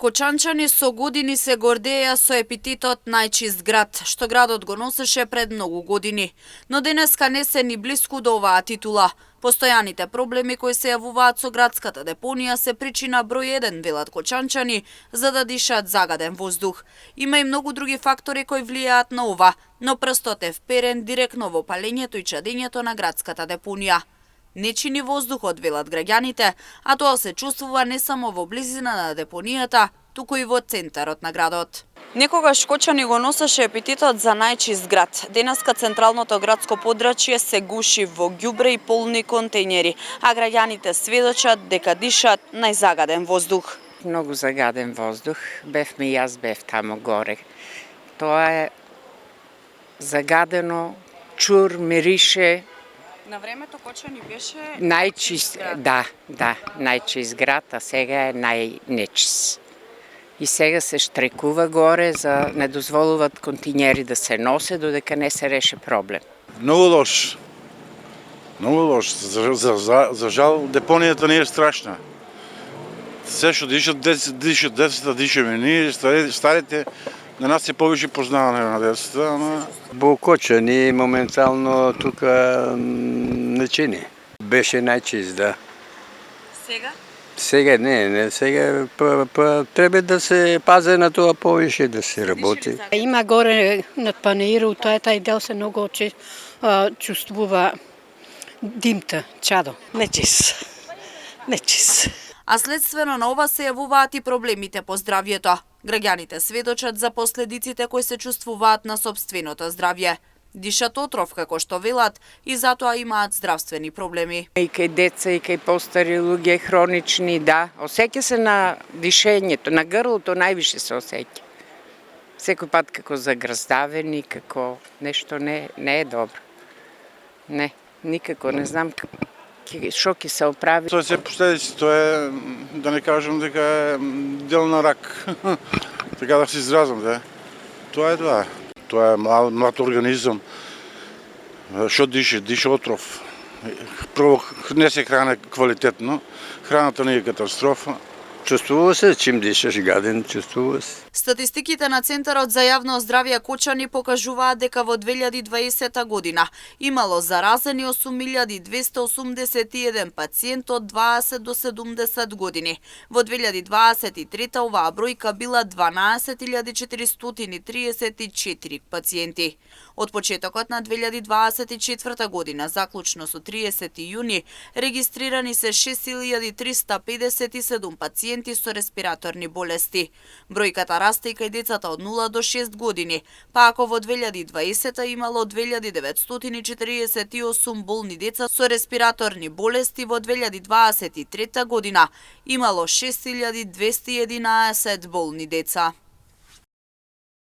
Кочанчани со години се гордеја со епитетот најчист град, што градот го носеше пред многу години. Но денеска не се ни блиску до оваа титула. Постојаните проблеми кои се јавуваат со градската депонија се причина број 1, велат кочанчани, за да дишат загаден воздух. Има и многу други фактори кои влијаат на ова, но прстот е вперен директно во палењето и чадењето на градската депонија. Не чини воздухот, велат граѓаните, а тоа се чувствува не само во близина на депонијата, туку и во центарот на градот. Некогаш Кочани го носеше епитетот за најчист град. Денеска централното градско подрачје се гуши во ѓубре и полни контејнери, а граѓаните сведочат дека дишат најзагаден воздух. Многу загаден воздух. Бевме и јас бев тамо горе. Тоа е загадено, чур, мирише. На времето Кочани беше најчист, да, најчист град, а сега е најнечист. И сега се штрекува горе за не дозволуваат континери да се носе додека не се реше проблем. Многу лош. Многу лош. За жал депонијата не е страшна. Се што дишат децата, дишаме ние, старите. На нас е повише познаване на децата, ама... Во Кочани моментално тука не чини. Беше најчист, да. Сега? Сега не, сега треба да се пазе на тоа повише, да се работи. Има горе над панаирот, тај дел се многу чувствува димта, чадо. Нечист. А следствено на ова се јавуваат и проблемите по здравјето. Граѓаните сведочат за последиците кои се чувствуваат на сопственото здравје. Дишат отров, како што велат, и затоа имаат здравствени проблеми. И кај деца, и кај постари луѓе, хронични, да. Осеќа се на дишењето, на грлото највише се осеќа. Секој пат како заграздавени, како нешто не е добро. Не, никако, не знам што ќе се оправи. Тоа се последици, тоа е, да не кажам дека е дел на рак. Така да се изразам, да. Тоа е тоа. Тоа е млад организам. Што дише отров. Прво не се хране квалитетно, храната не е катастрофа. Чувствува се, чим дишаш гаден, чувствува се. Статистиките на Центарот за јавно здравје Кочани покажуваат дека во 2020 година имало заразени 8.281 пациенти од 20 до 70 години. Во 2023 оваа бројка била 12.434 пациенти. Од почетокот на 2024 година, заклучно со 30 јуни, регистрирани се 6.357 пациенти со респираторни болести. Бројката расте и кај децата од 0 до 6 години, па ако во 2020 имало 2948 болни деца со респираторни болести, во 2023 година имало 6211 болни деца.